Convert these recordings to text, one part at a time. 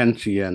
NCN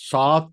7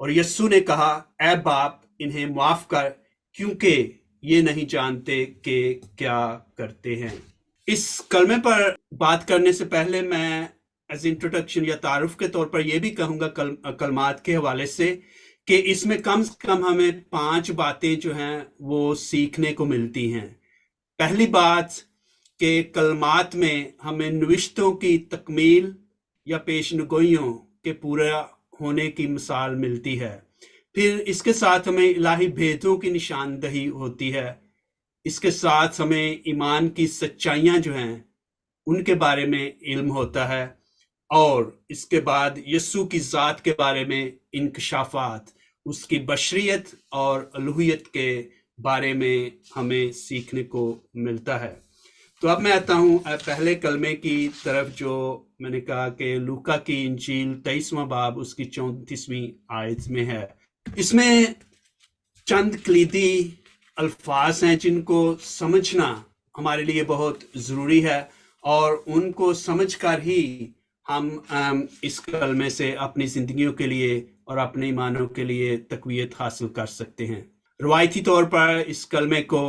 اور یسوع نے کہا اے باپ انہیں معاف کر کیونکہ یہ نہیں جانتے کہ کیا کرتے ہیں۔ اس کلمے پر بات کرنے سے پہلے میں ایز انٹروڈکشن یا تعارف کے طور پر یہ بھی کہوں گا کلمات کے حوالے سے کہ اس میں کم سے کم ہمیں 5 باتیں جو ہیں وہ سیکھنے کو ملتی ہیں۔ پہلی بات کہ کلمات میں ہمیں نوشتوں کی تکمیل یا پیشنگوئیوں کے پورا ہونے کی مثال ملتی ہے۔ پھر اس کے ساتھ ہمیں الہی بھیدوں کی نشاندہی ہوتی ہے۔ اس کے ساتھ ہمیں ایمان کی سچائیاں جو ہیں ان کے بارے میں علم ہوتا ہے، اور اس کے بعد یسوع کی ذات کے بارے میں انکشافات، اس کی بشریت اور الوہیت کے بارے میں ہمیں سیکھنے کو ملتا ہے۔ تو اب میں آتا ہوں پہلے کلمے کی طرف، جو میں نے کہا کہ لوکا کی انجیل 23واں باب اس کی 34ویں آیت میں ہے۔ اس میں چند کلیدی الفاظ ہیں جن کو سمجھنا ہمارے لیے بہت ضروری ہے، اور ان کو سمجھ کر ہی ہم اس کلمے سے اپنی زندگیوں کے لیے اور اپنے ایمانوں کے لیے تقویت حاصل کر سکتے ہیں۔ روایتی طور پر اس کلمے کو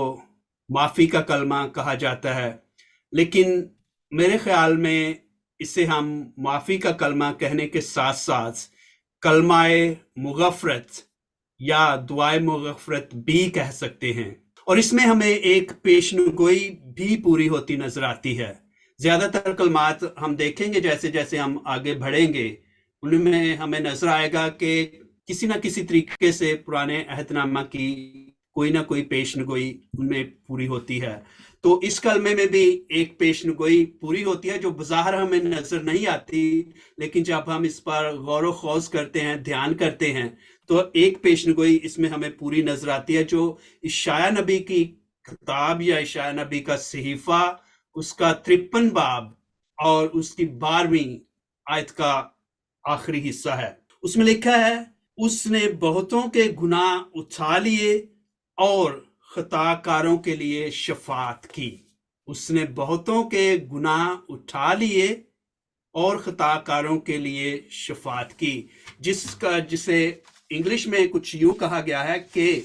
معافی کا کلمہ کہا جاتا ہے، لیکن میرے خیال میں اسے ہم معافی کا کلمہ کہنے کے ساتھ ساتھ کلمہ مغفرت یا دعائے مغفرت بھی کہہ سکتے ہیں، اور اس میں ہمیں ایک پیشنگوئی بھی پوری ہوتی نظر آتی ہے۔ زیادہ تر کلمات ہم دیکھیں گے جیسے جیسے ہم آگے بڑھیں گے ان میں ہمیں نظر آئے گا کہ کسی نہ کسی طریقے سے پرانے عہد نامہ کی کوئی نہ کوئی پیشنگوئی ان میں پوری ہوتی ہے۔ تو اس کلمے میں بھی ایک پیشنگوئی پوری ہوتی ہے جو بظاہر ہمیں نظر نہیں آتی، لیکن جب ہم اس پر غور و خوض کرتے ہیں، دھیان کرتے ہیں، تو ایک پیشنگوئی اس میں ہمیں پوری نظر آتی ہے، جو اشعیاء نبی کی کتاب یا اشعیاء نبی کا صحیفہ اس کا 53 باب اور اس کی 12ویں آیت کا آخری حصہ ہے۔ اس میں لکھا ہے اس نے بہتوں کے گناہ اٹھا لیے اور خطا کاروں کے لیے شفاعت کی۔ اس نے بہتوں کے گناہ اٹھا لیے اور خطا کاروں کے لیے شفاعت کی، جسے انگلش میں کچھ یوں کہا گیا ہے کہ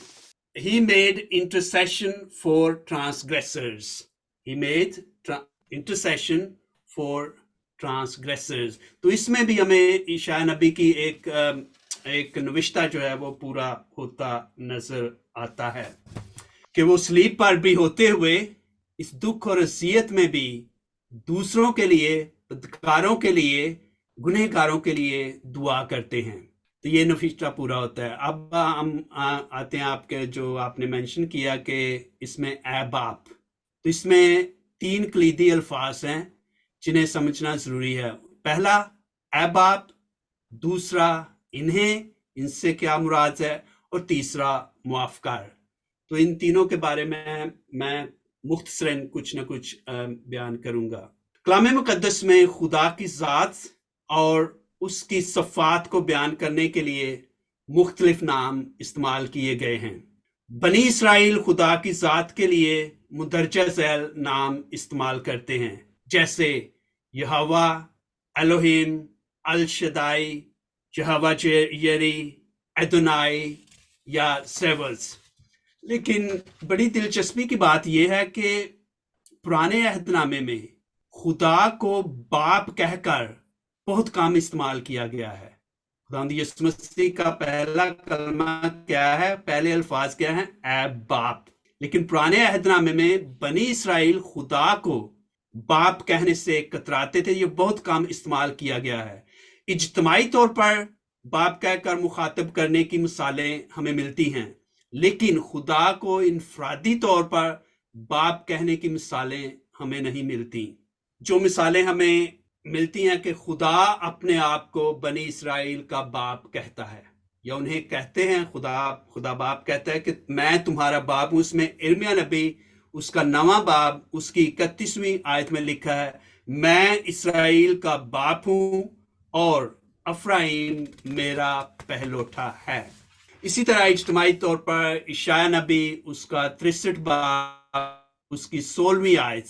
he made intercession for transgressors. He made intercession for transgressors. تو اس میں بھی ہمیں اشعیاء نبی کی ایک نوشتہ جو ہے وہ پورا ہوتا نظر آتا ہے کہ وہ صلیب پر بھی ہوتے ہوئے اس دکھ اور اذیت میں بھی دوسروں کے لیے، بدکاروں کے لیے، گنہگاروں کے لیے دعا کرتے ہیں۔ تو یہ نوشتہ پورا ہوتا ہے۔ اب ہم آتے ہیں آپ کے جو آپ نے مینشن کیا کہ اس میں اے باپ، تو اس میں 3 کلیدی الفاظ ہیں جنہیں سمجھنا ضروری ہے۔ پہلا اے باپ، دوسرا انہیں، ان سے کیا مراد ہے، اور تیسرا معاف کر۔ تو ان تینوں کے بارے میں مختصراً کچھ نہ کچھ بیان کروں گا۔ کلام مقدس میں خدا کی ذات اور اس کی صفات کو بیان کرنے کے لیے مختلف نام استعمال کیے گئے ہیں۔ بنی اسرائیل خدا کی ذات کے لیے مندرجہ ذیل نام استعمال کرتے ہیں، جیسے یہوہ، الوہیم، الشدائی، یہوہ یری، ادونائی یا سیولز۔ لیکن بڑی دلچسپی کی بات یہ ہے کہ پرانے عہد نامے میں خدا کو باپ کہہ کر بہت کم استعمال کیا گیا ہے۔ خداوند یسوع مسیح کا پہلا کلمہ کیا ہے، پہلے الفاظ کیا ہیں، اے باپ۔ لیکن پرانے عہد نامے میں بنی اسرائیل خدا کو باپ کہنے سے کتراتے تھے، یہ بہت کم استعمال کیا گیا ہے۔ اجتماعی طور پر باپ کہہ کر مخاطب کرنے کی مثالیں ہمیں ملتی ہیں، لیکن خدا کو انفرادی طور پر باپ کہنے کی مثالیں ہمیں نہیں ملتی۔ جو مثالیں ہمیں ملتی ہیں کہ خدا اپنے آپ کو بنی اسرائیل کا باپ کہتا ہے، یا انہیں کہتے ہیں خدا باپ کہتا ہے کہ میں تمہارا باپ ہوں۔ اس میں ارمیا نبی اس کا 9واں باب اس کی 31ویں آیت میں لکھا ہے، میں اسرائیل کا باپ ہوں اور افرائیم میرا پہلوٹا ہے۔ اسی طرح اجتماعی طور پر اشعیاء نبی اس کا 63 باب اس کی 16ویں آیت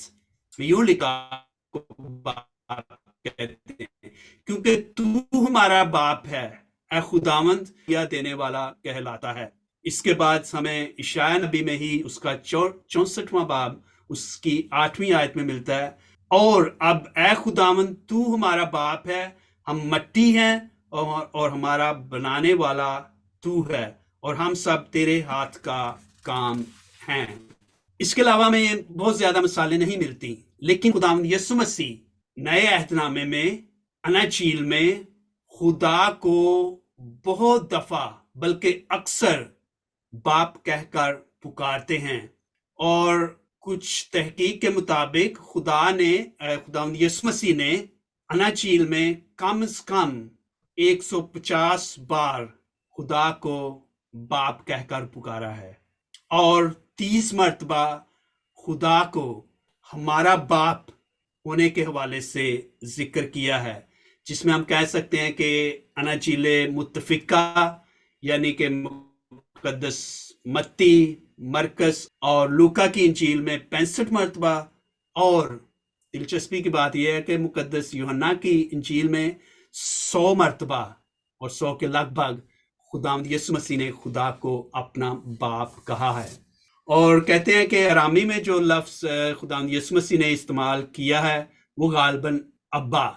میں یوں لکھا باپ کہتے ہیں، کیونکہ تو ہمارا باپ ہے اے خداوند یا دینے والا کہلاتا ہے۔ اس کے بعد ہمیں اشعیا نبی میں ہی اس کا 64واں باب اس کی 8ویں آیت میں ملتا ہے، اور اب اے خداوند تو ہمارا باپ ہے، ہم مٹی ہیں اور ہمارا بنانے والا تو ہے، اور ہم سب تیرے ہاتھ کا کام ہیں۔ اس کے علاوہ میں بہت زیادہ مثالیں نہیں ملتی، لیکن خداوند یسوع مسیح نئے عہد نامے میں اناجیل میں خدا کو بہت دفعہ بلکہ اکثر باپ کہہ کر پکارتے ہیں، اور کچھ تحقیق کے مطابق خداوند یسوع مسیح نے اناجیل میں کم از کم 150 بار خدا کو باپ کہہ کر پکارا ہے، اور 30 مرتبہ خدا کو ہمارا باپ ہونے کے حوالے سے ذکر کیا ہے، جس میں ہم کہہ سکتے ہیں کہ اناجیل متفقہ یعنی کہ مقدس متی، مرکز اور لوکا کی انجیل میں 65 مرتبہ، اور دلچسپی کی بات یہ ہے کہ مقدس یوحنا کی انجیل میں 100 مرتبہ، اور 100 کے لگ بھگ خداوند یسوع مسیح نے خدا کو اپنا باپ کہا ہے۔ اور کہتے ہیں کہ ارامی میں جو لفظ خداوند یسوع مسیح نے استعمال کیا ہے وہ غالباً ابا،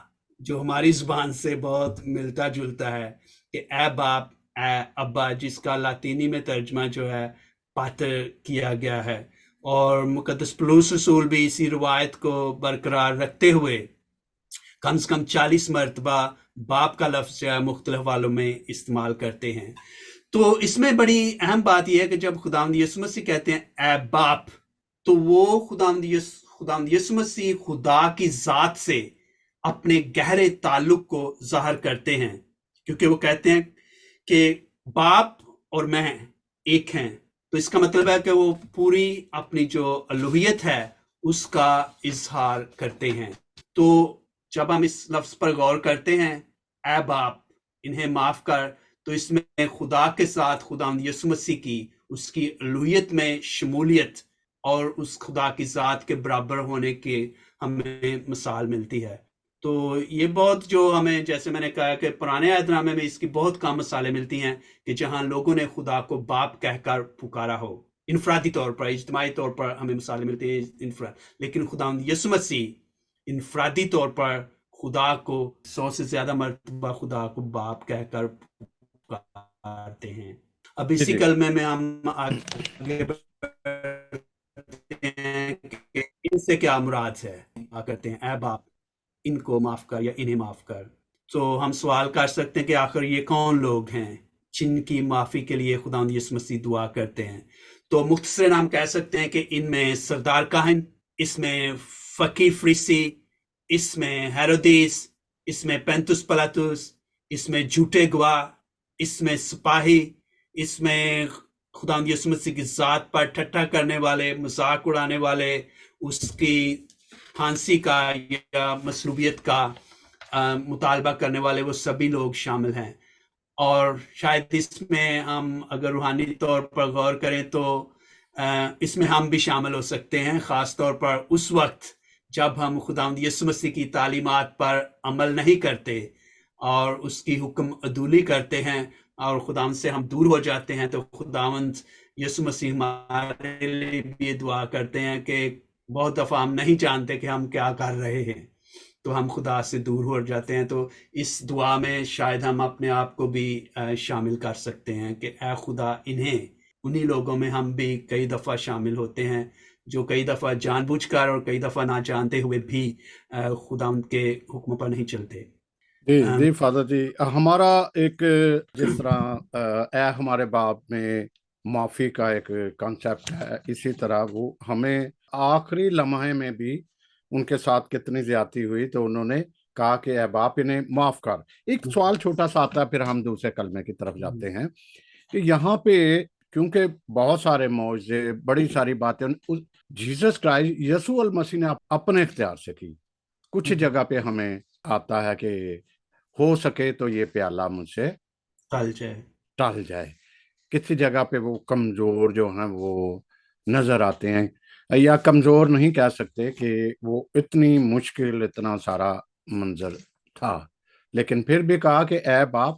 جو ہماری زبان سے بہت ملتا جلتا ہے کہ اے باپ، اے ابا، جس کا لاطینی میں ترجمہ جو ہے پاتر کیا گیا ہے، اور مقدس پولس رسول بھی اسی روایت کو برقرار رکھتے ہوئے کم سے کم 40 مرتبہ باپ کا لفظ جو ہے مختلف حوالوں میں استعمال کرتے ہیں۔ تو اس میں بڑی اہم بات یہ ہے کہ جب خداوند یسوع مسیح کہتے ہیں اے باپ، تو وہ خداوند یسوع مسیح خدا کی ذات سے اپنے گہرے تعلق کو ظاہر کرتے ہیں، کیونکہ وہ کہتے ہیں کہ باپ اور میں ایک ہیں، تو اس کا مطلب ہے کہ وہ پوری اپنی جو الوہیت ہے اس کا اظہار کرتے ہیں۔ تو جب ہم اس لفظ پر غور کرتے ہیں اے باپ انہیں معاف کر، تو اس میں خدا کے ساتھ خداوند یسوع مسیح کی اس کی الوہیت میں شمولیت اور اس خدا کی ذات کے برابر ہونے کے ہمیں مثال ملتی ہے۔ تو یہ بہت جو ہمیں، جیسے میں نے کہا کہ پرانے عہد نامے میں اس کی بہت کم مثالیں ملتی ہیں کہ جہاں لوگوں نے خدا کو باپ کہہ کر پکارا ہو، انفرادی طور پر، اجتماعی طور پر ہمیں مثالیں ملتی ہیں لیکن خداوند یسوع مسیح انفرادی طور پر خدا کو 100 سے زیادہ مرتبہ خدا کو باپ کہہ کر پکارتے ہیں۔ اب جی اسی جی کلمے میں ہم آگے بڑھتے ہیں کہ ان سے کیا مراد ہے، کرتے ہیں اے باپ ان کو معاف کر یا انہیں معاف کر۔ تو ہم سوال کر سکتے ہیں کہ آخر یہ کون لوگ ہیں جن کی معافی کے لیے خداوند یسوع مسیح دعا کرتے ہیں؟ تو مختصراً ہم کہہ سکتے ہیں کہ ان میں سردار کاہن، اس میں فقیر فریسی، اس میں ہیرودیس، اس میں پینتس پلاطس، اس میں جھوٹے گواہ، اس میں سپاہی، اس میں خداوند یسوع مسیح کی ذات پر ٹھٹھا کرنے والے، مذاق اڑانے والے، اس کی پھانسی کا یا مصلوبیت کا مطالبہ کرنے والے، وہ سبھی لوگ شامل ہیں۔ اور شاید اس میں ہم اگر روحانی طور پر غور کریں تو اس میں ہم بھی شامل ہو سکتے ہیں، خاص طور پر اس وقت جب ہم خداوند یسوع مسیح کی تعلیمات پر عمل نہیں کرتے اور اس کی حکم عدولی کرتے ہیں اور خداوند سے ہم دور ہو جاتے ہیں، تو خداوند یسوع مسیح ہمارے لیے بھی یہ دعا کرتے ہیں کہ بہت دفعہ ہم نہیں جانتے کہ ہم کیا کر رہے ہیں، تو ہم خدا سے دور ہو جاتے ہیں۔ تو اس دعا میں شاید ہم اپنے آپ کو بھی شامل کر سکتے ہیں کہ اے خدا انہی لوگوں میں ہم بھی کئی دفعہ شامل ہوتے ہیں جو کئی دفعہ جان بوجھ کر اور کئی دفعہ نہ جانتے ہوئے بھی خدا ان کے حکم پر نہیں چلتے۔ جی جی فادر جی، ہمارا ایک جس طرح اے ہمارے باپ میں معافی کا ایک کانسیپٹ ہے، اسی طرح وہ ہمیں آخری لمحے میں بھی ان کے ساتھ کتنی زیادتی ہوئی تو انہوں نے کہا کہ اے باپ انہیں معاف کر۔ ایک سوال چھوٹا سا آتا ہے، پھر ہم دوسرے کلمے کی طرف جاتے ہیں کہ یہاں پہ کیونکہ بہت سارے معجزے، بڑی ساری باتیں جیسس کرائسٹ یسوع المسیح نے اپنے اختیار سے کی۔ کچھ جگہ پہ ہمیں آتا ہے کہ ہو سکے تو یہ پیالہ مجھ سے ٹل جائے، کسی جگہ پہ وہ کمزور جو ہیں وہ نظر آتے ہیں، یا کمزور نہیں کہہ سکتے کہ وہ اتنی مشکل اتنا سارا منظر تھا، لیکن پھر بھی کہا کہ اے باپ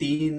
3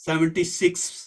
76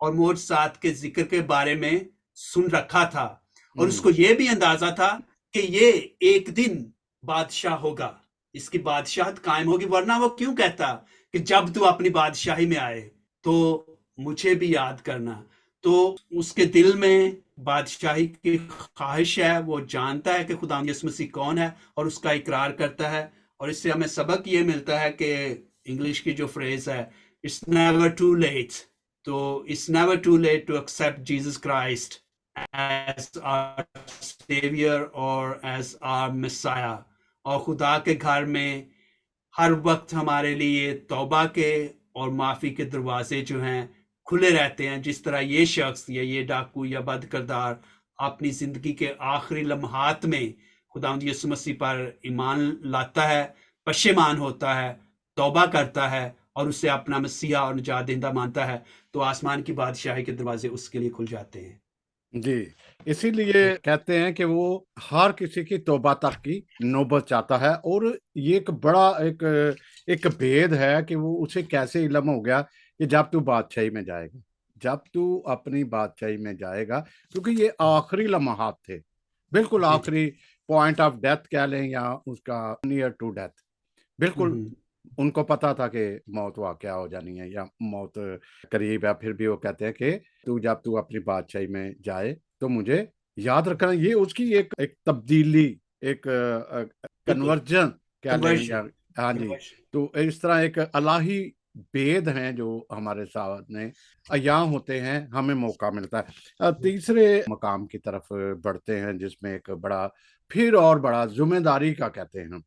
اور معجزات کے ذکر کے بارے میں سن رکھا تھا، اور اس کو یہ بھی اندازہ تھا کہ یہ ایک دن بادشاہ ہوگا، اس کی بادشاہت قائم ہوگی، ورنہ وہ کیوں کہتا کہ جب تو اپنی بادشاہی میں آئے تو مجھے بھی یاد کرنا۔ تو اس کے دل میں بادشاہی کی خواہش ہے، وہ جانتا ہے کہ خدا یسوع مسیح کون ہے اور اس کا اقرار کرتا ہے، اور اس سے ہمیں سبق یہ ملتا ہے کہ انگلش کی جو فریز ہے اٹس نیور ٹو لیٹ، تو it's never too late to accept Jesus Christ as our saviour اور ایز آر مسایا۔ اور خدا کے گھر میں ہر وقت ہمارے لیے توبہ کے اور معافی کے دروازے جو ہیں کھلے رہتے ہیں، جس طرح یہ شخص یا یہ ڈاکو یا بد کردار اپنی زندگی کے آخری لمحات میں خداوند یسوع مسیح پر ایمان لاتا ہے، پشیمان ہوتا ہے، توبہ کرتا ہے اور اسے اپنا مسیحا اور نجات دہندہ مانتا ہے، تو آسمان کی بادشاہی کے دروازے اس کے لیے کھل جاتے ہیں۔ جی، اسی لیے کہتے ہیں کہ وہ ہر کسی کی توبہ تک کی نوبت چاہتا ہے، اور یہ ایک بڑا ایک بھید ہے کہ وہ اسے کیسے علم ہو گیا کہ جب تو بادشاہی میں جائے گا، جب تو اپنی بادشاہی میں جائے گا، کیونکہ یہ آخری لمحات تھے، بالکل جی آخری پوائنٹ آف ڈیتھ کہہ لیں یا اس کا نیئر ٹو ڈیتھ، بالکل ان کو پتا تھا کہ موت واقعہ ہو جانی ہے یا موت قریب ہے، پھر بھی وہ کہتے ہیں کہ جب تو اپنی بادشاہی میں جائے تو مجھے یاد رکھنا۔ یہ اس کی ایک تبدیلی، ایک کنورژن کہہ لیں یا ہاں جی، تو اس طرح ایک الہی بید ہیں جو ہمارے سامنے عیاں ہوتے ہیں، ہمیں موقع ملتا ہے۔ تیسرے مقام کی طرف بڑھتے ہیں جس میں ایک بڑا پھر اور بڑا ذمہ داری کا کہتے ہیں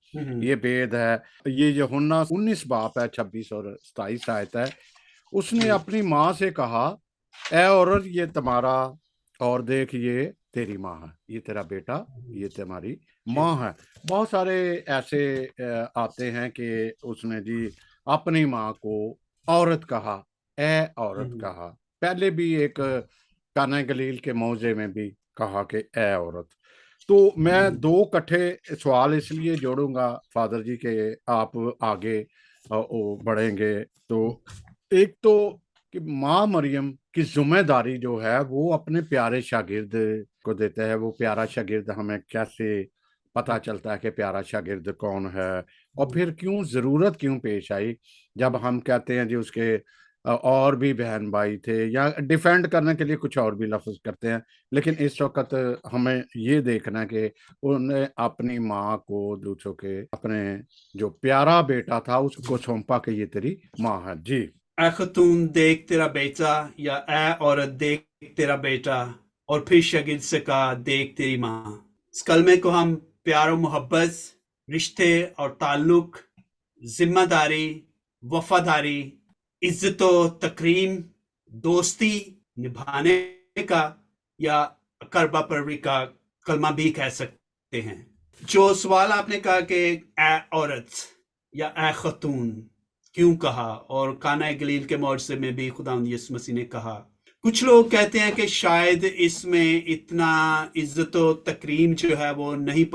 یہ بید ہے۔ یہ یوحنا 19 باب ہے، 26 اور 27 آیت ہے۔ اس نے اپنی ماں سے کہا، اے عورت یہ تمہارا، اور دیکھ یہ تیری ماں ہے، یہ تیرا بیٹا، یہ تمہاری ماں ہے۔ بہت سارے ایسے آتے ہیں کہ اس نے جی اپنی ماں کو عورت کہا، اے عورت کہا، پہلے بھی ایک کانا گلیل کے موضع میں بھی کہا کہ اے عورت۔ تو میں دو کٹھے سوال اس لیے جوڑوں گا فادر جی کہ آپ آگے بڑھیں گے۔ تو ایک تو کہ ماں مریم کی ذمہ داری جو ہے وہ اپنے پیارے شاگرد کو دیتا ہے۔ وہ پیارا شاگرد ہمیں کیسے پتا چلتا ہے کہ پیارا شاگرد کون ہے، اور پھر ضرورت کیوں پیش آئی جب ہم کہتے ہیں جی اس کے اور بھی بہن بھائی تھے، یا ڈیفینڈ کرنے کے لیے کچھ اور بھی لفظ کرتے ہیں، لیکن اس وقت ہمیں یہ دیکھنا کہ انہوں نے اپنی ماں کو دوسروں کے اپنے جو پیارا بیٹا تھا اس کو سونپا کہ یہ تیری ماں ہے۔ جی، اے خاتون دیکھ تیرا بیٹا، یا اے عورت دیکھ تیرا بیٹا، اور پھر شاگرد سے کہا دیکھ تیری ماں۔ اس کلمے کو ہم پیار و محبت، رشتے اور تعلق، ذمہ داری، وفاداری، عزت و تکریم، دوستی نبھانے کا یا قربہ پروری کا کلمہ بھی کہہ سکتے ہیں۔ جو سوال آپ نے کہا کہ اے عورت یا اے خاتون کیوں کہا، اور کانا گلیل کے معجزے میں بھی خداوند یسوع مسیح نے کہا، کچھ لوگ کہتے ہیں کہ شاید اس میں اتنا عزت و تکریم جو ہے وہ نہیں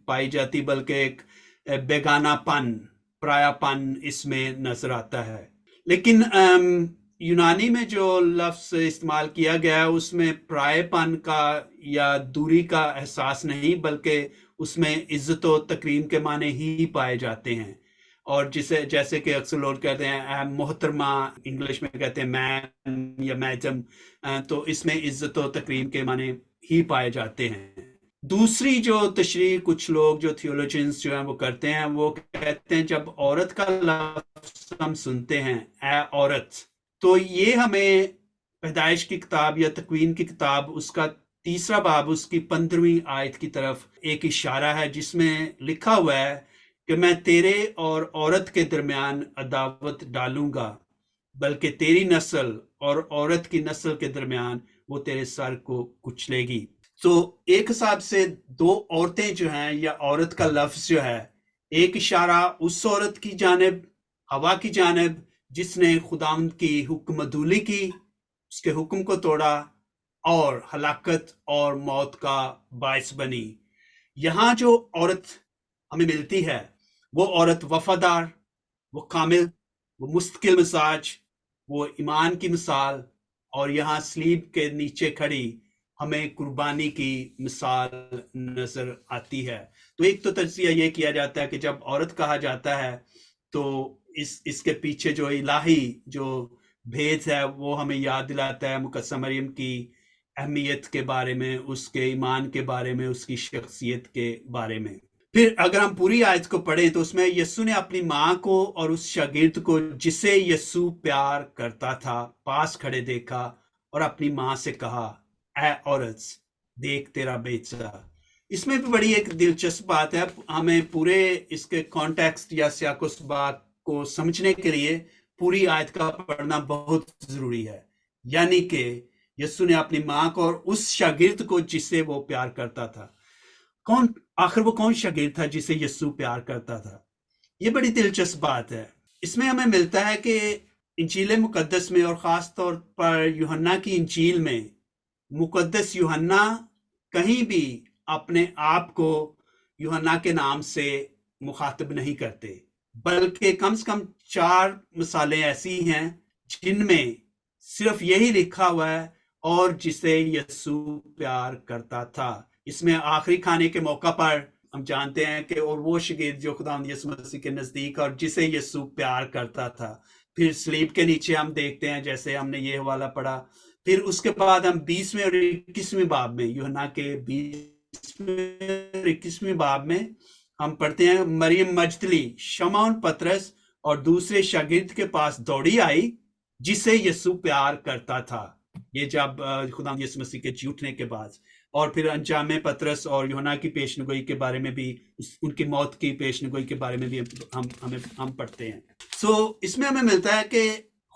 پائی جاتی، بلکہ ایک بیگانہ پن، پرایا پن اس میں نظر آتا ہے۔ لیکن یونانی میں جو لفظ استعمال کیا گیا ہے اس میں پرائے پن کا یا دوری کا احساس نہیں، بلکہ اس میں عزت و تکریم کے معنی ہی پائے جاتے ہیں۔ اور جیسے کہ اکثر لوگ کہتے ہیں محترمہ، انگلش میں کہتے ہیں مین یا میڈم، تو اس میں عزت و تکریم کے معنی ہی پائے جاتے ہیں۔ دوسری جو تشریح کچھ لوگ جو تھیولوجنز جو ہیں وہ کرتے ہیں، وہ کہتے ہیں جب عورت کا لفظ ہم سنتے ہیں اے عورت، تو یہ ہمیں پیدائش کی کتاب یا تکوین کی کتاب اس کا 3 باب اس کی 15ویں آیت کی طرف ایک اشارہ ہے، جس میں لکھا ہوا ہے کہ میں تیرے اور عورت کے درمیان عداوت ڈالوں گا، بلکہ تیری نسل اور عورت کی نسل کے درمیان وہ تیرے سر کو کچلے گی۔ تو ایک حساب سے دو عورتیں جو ہیں یا عورت کا لفظ جو ہے، ایک اشارہ اس عورت کی جانب، حوا کی جانب، جس نے خداوند کی حکم عدولی کی، اس کے حکم کو توڑا اور ہلاکت اور موت کا باعث بنی۔ یہاں جو عورت ہمیں ملتی ہے وہ عورت وفادار، وہ کامل، وہ مستقل مزاج، وہ ایمان کی مثال، اور یہاں سلیب کے نیچے کھڑی ہمیں قربانی کی مثال نظر آتی ہے۔ تو ایک تو تجزیہ یہ کیا جاتا ہے کہ جب عورت کہا جاتا ہے تو اس کے پیچھے جو الہی جو بھید ہے وہ ہمیں یاد دلاتا ہے مقدسہ مریم کی اہمیت کے بارے میں، اس کے ایمان کے بارے میں، اس کی شخصیت کے بارے میں۔ پھر اگر ہم پوری آیت کو پڑھیں تو اس میں یسوع نے اپنی ماں کو اور اس شاگرد کو جسے یسوع پیار کرتا تھا پاس کھڑے دیکھا اور اپنی ماں سے کہا، اے عورت دیکھ تیرا بیٹا۔ اس میں بھی بڑی ایک دلچسپ بات ہے، ہمیں پورے اس کے کانٹیکسٹ یا سیاق و سباق کو سمجھنے کے لیے پوری آیت کا پڑھنا بہت ضروری ہے۔ یعنی کہ یسوع نے اپنی ماں کو اور اس شاگرد کو جسے وہ پیار کرتا تھا، آخر وہ کون شاگرد تھا جسے یسوع پیار کرتا تھا؟ یہ بڑی دلچسپ بات ہے۔ اس میں ہمیں ملتا ہے کہ انجیل مقدس میں اور خاص طور پر یوحنا کی انجیل میں مقدس یوحنا کہیں بھی اپنے آپ کو یوحنا کے نام سے مخاطب نہیں کرتے، بلکہ کم سے کم 4 مثالیں ایسی ہیں جن میں صرف یہی لکھا ہوا ہے، اور جسے یسوع پیار کرتا تھا۔ اس میں آخری کھانے کے موقع پر ہم جانتے ہیں کہ اور وہ شاگرد جو خداوند یسوع مسیح کے نزدیک اور جسے یسوع پیار کرتا تھا۔ پھر سلیب کے نیچے ہم دیکھتے ہیں جیسے ہم نے یہ حوالہ پڑھا۔ پھر اس کے بعد ہم 20ویں اور 21ویں باب میں، یوحنا کے 20ویں اور 21ویں باب میں ہم پڑھتے ہیں مریم مجدلی شمعون پترس اور دوسرے شاگرد کے پاس دوڑی آئی جسے یسوع پیار کرتا تھا۔ یہ جب خداوند یسوع مسیح کے جھوٹنے کے بعد، اور پھر انجام پطرس اور یوحنا کی پیشنگوئی کے بارے میں بھی، ان کی موت کی پیشنگوئی کے بارے میں بھی ہم پڑھتے ہیں۔ اس میں ہمیں ملتا ہے کہ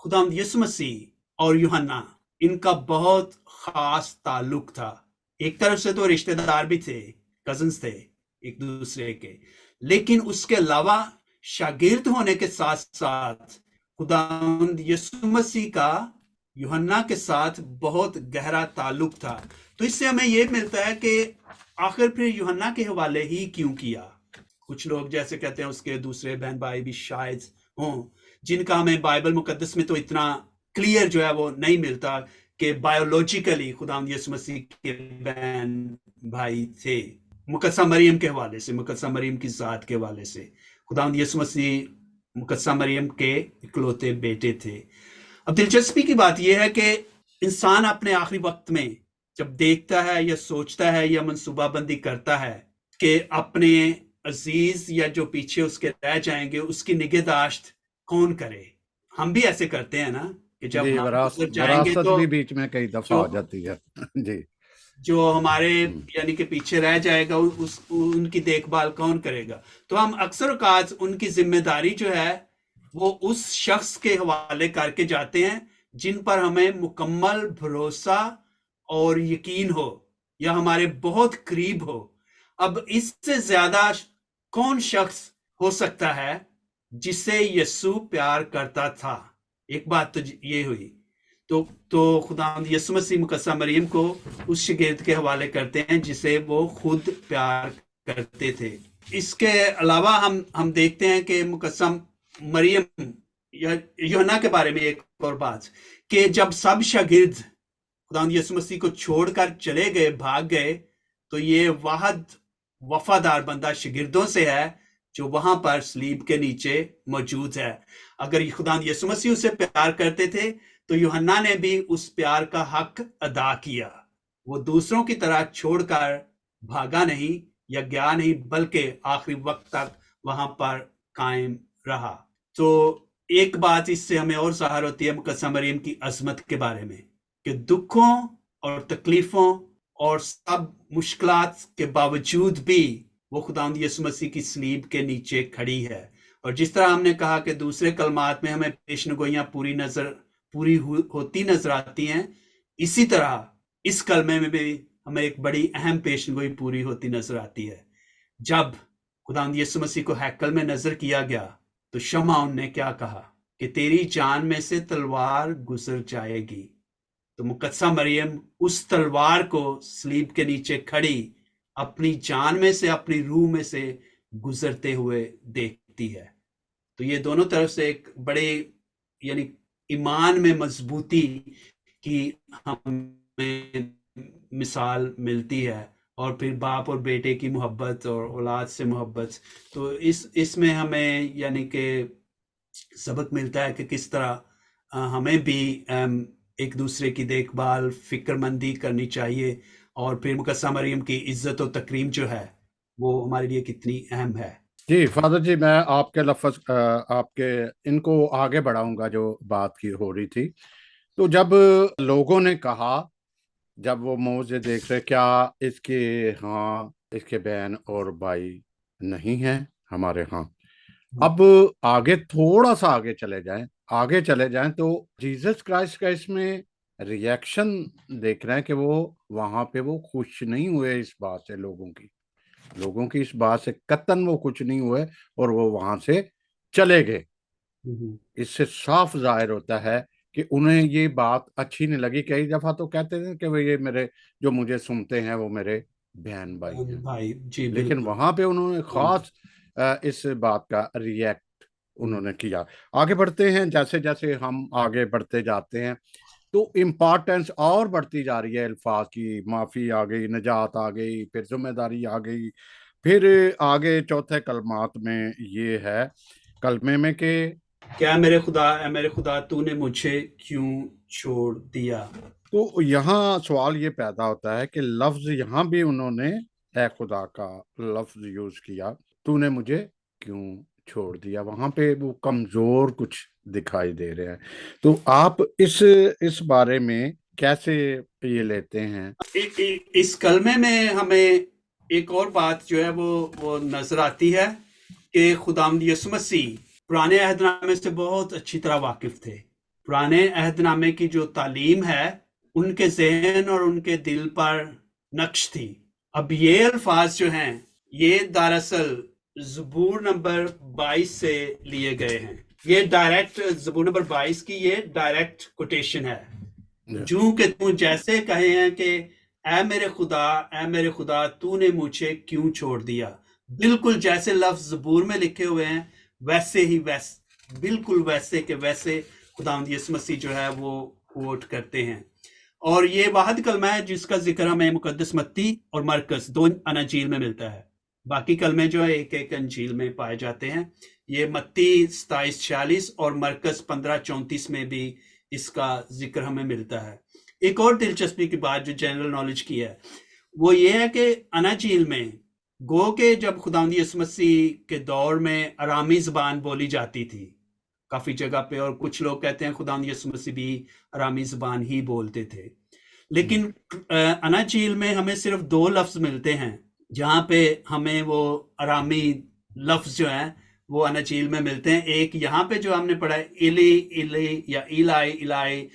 خداوند یسوع مسیح اور یوحنا ان کا بہت خاص تعلق تھا۔ ایک طرف سے تو رشتہ دار بھی تھے، کزنز تھے ایک دوسرے کے، لیکن اس کے علاوہ شاگرد ہونے کے ساتھ ساتھ خداوند یسوع مسیح کا یوحنا کے ساتھ بہت گہرا تعلق تھا۔ تو اس سے ہمیں یہ ملتا ہے کہ آخر پھر یوحنا کے حوالے ہی کیوں کیا؟ کچھ لوگ جیسے کہتے ہیں اس کے دوسرے بہن بھائی بھی شاید ہوں، جن کا ہمیں بائبل مقدس میں تو اتنا کلیئر جو ہے وہ نہیں ملتا کہ بایولوجیکلی خداوند یسوع مسیح کے بہن بھائی تھے۔ مقدسہ مریم کے حوالے سے، مقدسہ مریم کی ذات کے حوالے سے خداوند یسوع مسیح مقدسہ مریم کے اکلوتے بیٹے تھے۔ اب دلچسپی کی بات یہ ہے کہ انسان اپنے آخری وقت میں جب دیکھتا ہے یا سوچتا ہے یا منصوبہ بندی کرتا ہے کہ اپنے عزیز یا جو پیچھے اس کے رہ جائیں گے اس کی نگہداشت کون کرے، ہم بھی ایسے کرتے ہیں نا کہ جب جی، ہم گزر جائیں گے وراثت تو بھی بیچ میں کئی دفعہ ہو جاتی ہے۔ جی، جو ہمارے یعنی کہ پیچھے رہ جائے گا ان کی دیکھ بھال کون کرے گا؟ تو ہم اکثر اوقات ان کی ذمہ داری جو ہے وہ اس شخص کے حوالے کر کے جاتے ہیں جن پر ہمیں مکمل بھروسہ اور یقین ہو یا ہمارے بہت قریب ہو۔ اب اس سے زیادہ کون شخص ہو سکتا ہے جسے یسوع پیار کرتا تھا؟ ایک بات تو یہ ہوئی۔ تو خداوند یسوع مسیح مقدسہ مریم کو اس شاگرد کے حوالے کرتے ہیں جسے وہ خود پیار کرتے تھے۔ اس کے علاوہ ہم دیکھتے ہیں کہ مقدسہ مریم یوحنا کے بارے میں ایک اور بات کہ جب سب شاگرد خداوند یسوع مسیح کو چھوڑ کر چلے گئے، بھاگ گئے، تو یہ واحد وفادار بندہ شاگردوں سے ہے جو وہاں پر صلیب کے نیچے موجود ہے۔ اگر خداوند یسوع مسیح اسے پیار کرتے تھے تو یوحنا نے بھی اس پیار کا حق ادا کیا۔ وہ دوسروں کی طرح چھوڑ کر بھاگا نہیں یا گیا نہیں، بلکہ آخری وقت تک وہاں پر قائم رہا۔ تو ایک بات اس سے ہمیں اور ظاہر ہوتی ہے مقدسہ مریم کی عظمت کے بارے میں کہ دکھوں اور تکلیفوں اور سب مشکلات کے باوجود بھی وہ خداوند یسوع مسیح کی صلیب کے نیچے کھڑی ہے۔ اور جس طرح ہم نے کہا کہ دوسرے کلمات میں ہمیں پیشنگوئیاں پوری ہوتی نظر آتی ہیں، اسی طرح اس کلمے میں بھی ہمیں ایک بڑی اہم پیشنگوئی پوری ہوتی نظر آتی ہے۔ جب خداوند یسوع مسیح کو ہیکل میں نظر کیا گیا تو شمعون نے کیا کہا کہ تیری جان میں سے تلوار گزر جائے گی۔ تو مقدسہ مریم اس تلوار کو صلیب کے نیچے کھڑی اپنی جان میں سے، اپنی روح میں سے گزرتے ہوئے دیکھتی ہے۔ تو یہ دونوں طرف سے ایک بڑے یعنی ایمان میں مضبوطی کی ہمیں مثال ملتی ہے، اور پھر باپ اور بیٹے کی محبت اور اولاد سے محبت، تو اس میں ہمیں یعنی کہ سبق ملتا ہے کہ کس طرح ہمیں بھی ایک دوسرے کی دیکھ بھال، فکر مندی کرنی چاہیے، اور پھر مقدسہ مریم کی عزت و تکریم جو ہے وہ ہمارے لیے کتنی اہم ہے۔ جی فادر جی، میں آپ کے لفظ آپ کے ان کو آگے بڑھاؤں گا جو بات کی ہو رہی تھی۔ تو جب لوگوں نے کہا، جب وہ موزے دیکھ رہے، کیا اس کے ہاں اس کے بہن اور بھائی نہیں ہیں ہمارے ہاں؟ اب آگے تھوڑا سا آگے چلے جائیں تو جیسس کرائسٹ کا اس میں ریئیکشن دیکھ رہے ہیں کہ وہ وہاں پہ وہ خوش نہیں ہوئے اس بات سے، لوگوں کی اس بات سے قطعاً وہ کچھ نہیں ہوئے، اور وہ وہاں سے چلے گئے۔ اس سے صاف ظاہر ہوتا ہے کہ انہیں یہ بات اچھی نہیں لگی۔ کئی دفعہ تو کہتے ہیں کہ وہ یہ میرے جو مجھے سنتے ہیں وہ میرے بہن بھائی ہیں، بھائی جی لیکن بالکل۔ وہاں پہ انہوں نے خاص اس بات کا ریئیکٹ انہوں نے کیا۔ آگے بڑھتے ہیں، جیسے جیسے ہم آگے بڑھتے جاتے ہیں تو امپارٹنس اور بڑھتی جا رہی ہے الفاظ کی۔ معافی آ گئی، نجات آ گئی، پھر ذمہ داری آ گئی، پھر آگے چوتھے کلمات میں یہ ہے کلمے میں کہ کیا میرے خدا، اے میرے خدا، تو نے مجھے کیوں چھوڑ دیا؟ تو یہاں سوال یہ پیدا ہوتا ہے کہ لفظ یہاں بھی انہوں نے اے خدا کا لفظ یوز کیا، تو نے مجھے کیوں چھوڑ دیا۔ وہاں پہ وہ کمزور کچھ دکھائی دے رہے ہیں۔ تو آپ اس بارے میں کیسے یہ لیتے ہیں؟ اس کلمے میں ہمیں ایک اور بات جو ہے وہ نظر آتی ہے کہ خداوند یسوع مسیح پرانے عہد نامے سے بہت اچھی طرح واقف تھے۔ پرانے عہد نامے کی جو تعلیم ہے ان کے ذہن اور ان کے دل پر نقش تھی۔ اب یہ الفاظ جو ہیں یہ دراصل زبور نمبر 22 سے لیے گئے ہیں۔ یہ ڈائریکٹ زبور نمبر 22 کی یہ ڈائریکٹ کوٹیشن ہے۔ جو کہ تو جیسے کہے ہیں کہ اے میرے خدا، اے میرے خدا، تو نے مجھے کیوں چھوڑ دیا، بالکل جیسے لفظ زبور میں لکھے ہوئے ہیں ویسے ہی بالکل ویسے کہ ویسے خداوند یسوع مسیح جو ہے وہ کوٹ کرتے ہیں۔ اور یہ واحد کلمہ ہے جس کا ذکر ہمیں مقدس متی اور مرکز دو اناجیل میں ملتا ہے۔ باقی کلمے جو ہے ایک ایک انجیل میں پائے جاتے ہیں۔ یہ متی 27:46 اور مرکز 15:34 میں بھی اس کا ذکر ہمیں ملتا ہے۔ ایک اور دلچسپی کی بات جو جنرل نالج کی ہے وہ یہ ہے کہ اناجیل میں گو کہ جب خداوند یسوع مسیح کے دور میں ارامی زبان بولی جاتی تھی کافی جگہ پہ، اور کچھ لوگ کہتے ہیں خداوند یسوع مسیح بھی ارامی زبان ہی بولتے تھے، لیکن اناجیل میں ہمیں صرف 2 لفظ ملتے ہیں جہاں پہ ہمیں وہ ارامی لفظ جو ہیں وہ اناجیل میں ملتے ہیں۔ ایک یہاں پہ جو ہم نے پڑھا ہے ایلی ایلی یا ایلائی ایلائی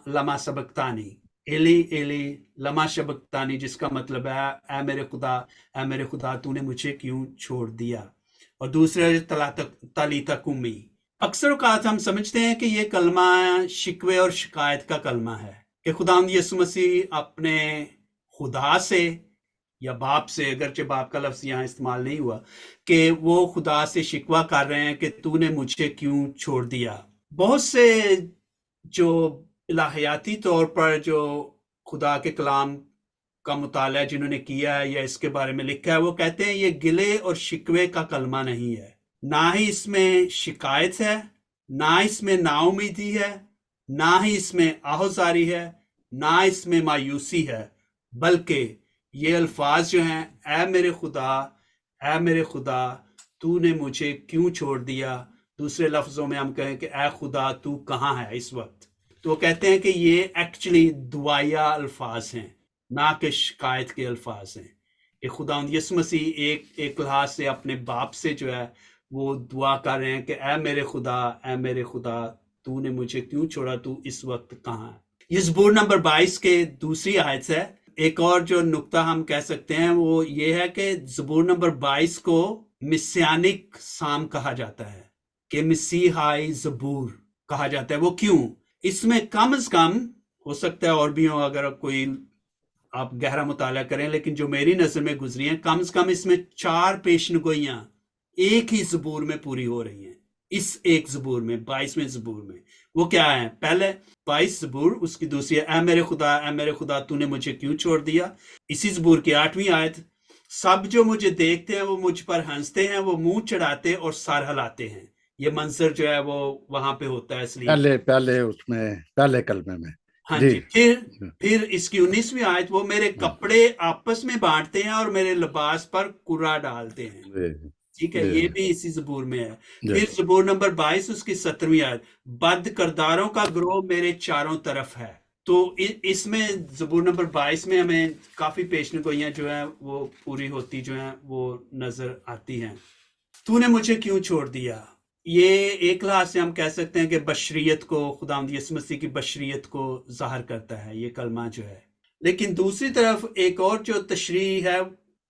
لما سبقتانی، ایلی ایلی لما سبقتانی، جس کا مطلب ہے اے میرے خدا، اے میرے خدا، تو نے مجھے کیوں چھوڑ دیا۔ اور دوسرے تالیتا کمی۔ اکثر اوقات ہم سمجھتے ہیں کہ یہ کلمہ شکوے اور شکایت کا کلمہ ہے کہ خداوند یسوع مسیح اپنے خدا سے یا باپ سے، اگرچہ باپ کا لفظ یہاں استعمال نہیں ہوا، کہ وہ خدا سے شکوہ کر رہے ہیں کہ تو نے مجھے کیوں چھوڑ دیا۔ بہت سے جو الہیاتی طور پر جو خدا کے کلام کا مطالعہ جنہوں نے کیا ہے یا اس کے بارے میں لکھا ہے، وہ کہتے ہیں یہ گلے اور شکوے کا کلمہ نہیں ہے، نہ ہی اس میں شکایت ہے، نہ اس میں نا امیدی ہے، نہ ہی اس میں آہوزاری ہے، نہ اس میں مایوسی ہے، بلکہ یہ الفاظ جو ہیں اے میرے خدا، اے میرے خدا، تو نے مجھے کیوں چھوڑ دیا، دوسرے لفظوں میں ہم کہیں کہ اے خدا تو کہاں ہے اس وقت، تو وہ کہتے ہیں کہ یہ ایکچولی دعائیہ الفاظ ہیں، نہ کہ شکایت کے الفاظ ہیں۔ کہ خداوند یسوع مسیح ایک لحاظ سے اپنے باپ سے جو ہے وہ دعا کر رہے ہیں کہ اے میرے خدا، اے میرے خدا، تو نے مجھے کیوں چھوڑا، تو اس وقت کہاں ہے۔ یہ زبور نمبر 22 کے دوسری آیت ہے۔ ایک اور جو نقطہ ہم کہہ سکتے ہیں وہ یہ ہے کہ زبور نمبر 22 کو مسیانک سام کہا جاتا ہے، کہ مسیحائی زبور کہا جاتا ہے۔ وہ کیوں؟ اس میں کم از کم، ہو سکتا ہے اور بھی ہوں اگر کوئی آپ گہرا مطالعہ کریں، لیکن جو میری نظر میں گزری ہیں، کم از کم اس میں 4 پیشن گوئیاں ایک ہی زبور میں پوری ہو رہی ہیں۔ اس ایک زبور میں 22ویں زبور میں وہ کیا ہے؟ پہلے 22 زبور، اس کی دوسری ہے اے میرے خدا تو نے مجھے کیوں چھوڑ دیا۔ اسی زبور کی 8ویں آیت، سب جو مجھے دیکھتے ہیں وہ مجھ پر ہنستے ہیں، وہ منہ چڑھاتے اور سر ہلاتے ہیں۔ یہ منظر جو ہے وہ وہاں پہ ہوتا ہے سلیب۔ پہلے اس میں پہلے کلمے میں۔ ہاں جی جی، پھر اس کی 19ویں آیت، وہ میرے کپڑے آپس میں بانٹتے ہیں اور میرے لباس پر کرا ڈالتے ہیں۔ جی ٹھیک ہے، جی یہ بھی اسی زبور میں ہے۔ جی پھر زبور نمبر 22 اس کی 17ویں آیت، بد کرداروں کا گروہ میرے چاروں طرف ہے۔ تو اس میں زبور نمبر 22 میں ہمیں کافی پیشن گوئیاں جو ہیں وہ پوری ہوتی جو ہیں وہ نظر آتی ہیں۔ تو نے مجھے کیوں چھوڑ دیا، یہ ایک لحاظ سے ہم کہہ سکتے ہیں کہ بشریت کو، خداوند یسوع مسیح کی بشریت کو ظاہر کرتا ہے یہ کلمہ جو ہے۔ لیکن دوسری طرف ایک اور جو تشریح ہے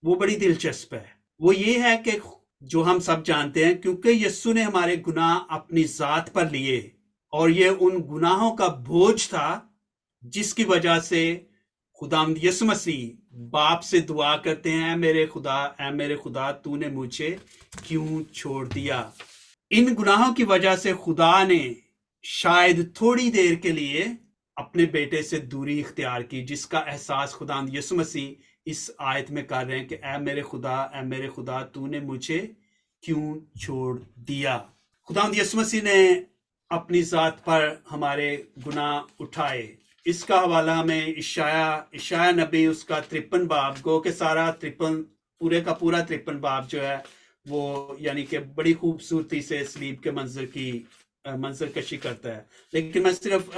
وہ بڑی دلچسپ ہے، وہ یہ ہے کہ جو ہم سب جانتے ہیں، کیونکہ یسوع نے ہمارے گناہ اپنی ذات پر لیے، اور یہ ان گناہوں کا بوجھ تھا جس کی وجہ سے خداوند یسوع مسیح باپ سے دعا کرتے ہیں، اے میرے خدا تو نے مجھے کیوں چھوڑ دیا۔ ان گناہوں کی وجہ سے خدا نے شاید تھوڑی دیر کے لیے اپنے بیٹے سے دوری اختیار کی، جس کا احساس خداوند یسوع مسیح اس آیت میں کر رہے ہیں کہ اے میرے خدا تو نے مجھے کیوں چھوڑ دیا۔ خداوند یسوع مسیح نے اپنی ذات پر ہمارے گناہ اٹھائے۔ اس کا حوالہ ہمیں اشعیا نبی اس کا 53 باب، گو کہ سارا 53 پورے کا پورا 53 باب جو ہے وہ یعنی کہ بڑی خوبصورتی سے سلیب کے منظر کشی کرتا ہے۔ لیکن میں صرف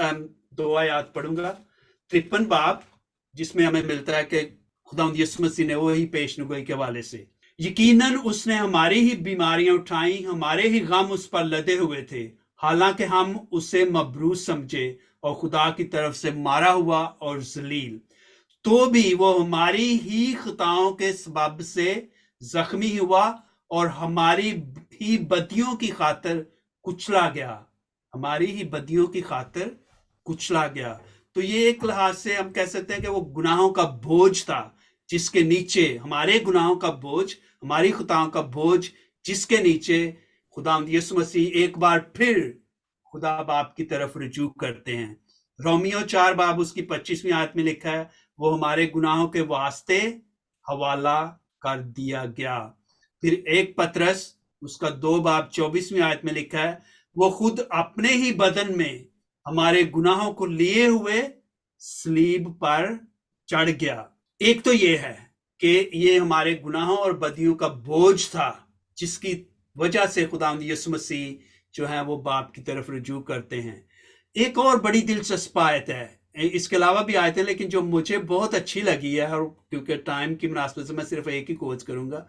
2 آیات پڑھوں گا۔ 53 باب جس میں ہمیں ملتا ہے کہ خداوند یسوع مسیح نے وہی پیشنگوئی کے حوالے سے، یقیناً اس نے ہماری ہی بیماریاں اٹھائیں، ہمارے ہی غم اس پر لدے ہوئے تھے، حالانکہ ہم اسے مبروز سمجھے اور خدا کی طرف سے مارا ہوا اور ذلیل، تو بھی وہ ہماری ہی خطاؤں کے سبب سے زخمی ہوا اور ہماری ہی بدیوں کی خاطر کچلا گیا، ہماری ہی بدیوں کی خاطر کچلا گیا۔ تو یہ ایک لحاظ سے ہم کہہ سکتے ہیں کہ وہ گناہوں کا بوجھ تھا جس کے نیچے، ہمارے گناہوں کا بوجھ، ہماری خطاؤں کا بوجھ جس کے نیچے خداوند یسوع مسیح ایک بار پھر خدا باپ کی طرف رجوع کرتے ہیں۔ رومیو 4 باب اس کی 25ویں آیت میں لکھا ہے، وہ ہمارے گناہوں کے واسطے حوالہ کر دیا گیا۔ پھر 1 پطرس اس کا 2 باب 24ویں آیت میں لکھا ہے، وہ خود اپنے ہی بدن میں ہمارے گناہوں کو لیے ہوئے سلیب پر چڑھ گیا۔ ایک تو یہ ہے کہ یہ ہمارے گناہوں اور بدیوں کا بوجھ تھا جس کی وجہ سے خداوند یسوع مسیح جو ہے وہ باپ کی طرف رجوع کرتے ہیں۔ ایک اور بڑی دلچسپ آیت ہے، اس کے علاوہ بھی آیتیں لیکن جو مجھے بہت اچھی لگی ہے، اور کیونکہ ٹائم کی مناسبت سے میں صرف ایک ہی کوٹ کروں گا،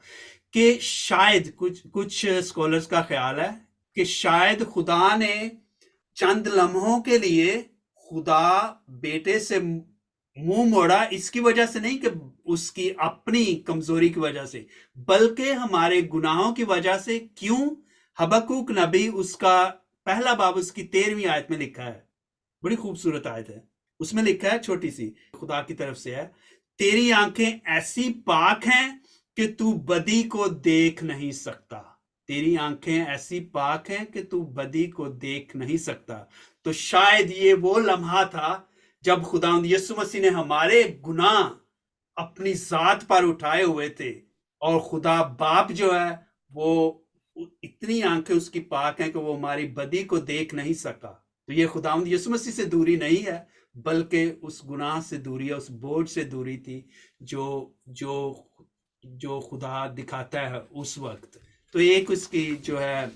کہ شاید کچھ اسکالرز کا خیال ہے کہ شاید خدا نے چند لمحوں کے لیے خدا بیٹے سے منہ موڑا، اس کی وجہ سے نہیں کہ اس کی اپنی کمزوری کی وجہ سے، بلکہ ہمارے گناہوں کی وجہ سے۔ کیوں؟ حبقوق نبی اس کا 1 باب اس کی 13ویں آیت میں لکھا ہے، بڑی خوبصورت آیت ہے، اس میں لکھا ہے چھوٹی سی، خدا کی طرف سے ہے، تیری آنکھیں ایسی پاک ہیں کہ تو بدی کو دیکھ نہیں سکتا، تیری آنکھیں ایسی پاک ہیں کہ تو بدی کو دیکھ نہیں سکتا۔ تو شاید یہ وہ لمحہ تھا جب خداوند یسوع مسیح نے ہمارے گناہ اپنی ذات پر اٹھائے ہوئے تھے، اور خدا باپ جو ہے وہ اتنی آنکھیں اس کی پاک ہیں کہ وہ ہماری بدی کو دیکھ نہیں سکا۔ تو یہ خداوند یسوع مسیح سے دوری نہیں ہے، بلکہ اس گناہ سے دوری ہے، اس بوجھ سے دوری تھی جو خدا دکھاتا ہے اس وقت۔ تو ایک اس کی جو ہے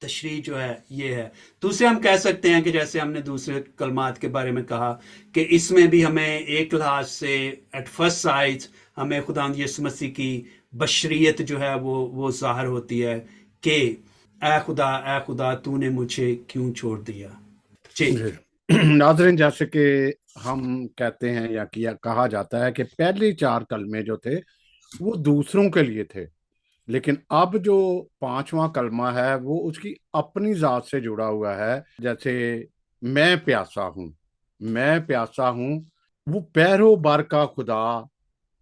تشریح جو ہے یہ ہے۔ دوسرے ہم کہہ سکتے ہیں کہ جیسے ہم نے دوسرے کلمات کے بارے میں کہا کہ اس میں بھی ہمیں ایک لحاظ سے ایٹ فرسٹ سائٹ ہمیں خداوند یسوع مسیح کی بشریت جو ہے وہ ظاہر ہوتی ہے کہ اے خدا تو نے مجھے کیوں چھوڑ دیا۔ جی ناظرین، جیسے کہ ہم کہتے ہیں یا کہا جاتا ہے کہ پہلی 4 کلمے جو تھے وہ دوسروں کے لیے تھے، لیکن اب جو 5واں کلمہ ہے وہ اس کی اپنی ذات سے جڑا ہوا ہے۔ جیسے میں پیاسا ہوں، وہ پیرو بر کا خدا،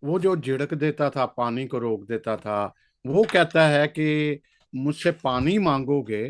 وہ جو جھڑک دیتا تھا، پانی کو روک دیتا تھا، وہ کہتا ہے کہ مجھ سے پانی مانگو گے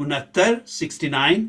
69